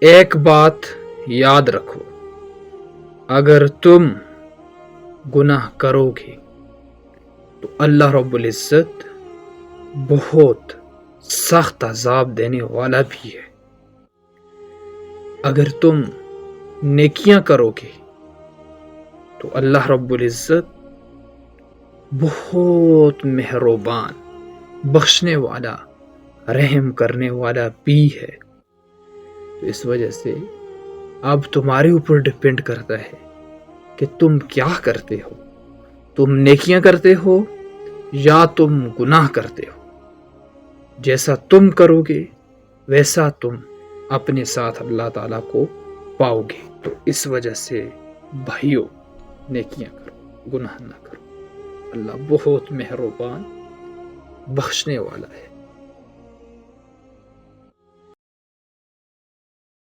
ایک بات یاد رکھو، اگر تم گناہ کرو گے تو اللہ رب العزت بہت سخت عذاب دینے والا بھی ہے۔ اگر تم نیکیاں کرو گے تو اللہ رب العزت بہت مہربان، بخشنے والا، رحم کرنے والا بھی ہے۔ تو اس وجہ سے اب تمہارے اوپر ڈپینڈ کرتا ہے کہ تم کیا کرتے ہو، تم نیکیاں کرتے ہو یا تم گناہ کرتے ہو۔ جیسا تم کرو گے ویسا تم اپنے ساتھ اللہ تعالیٰ کو پاؤ گے۔ تو اس وجہ سے بھائیو، نیکیاں کرو، گناہ نہ کرو۔ اللہ بہت مہربان، بخشنے والا ہے۔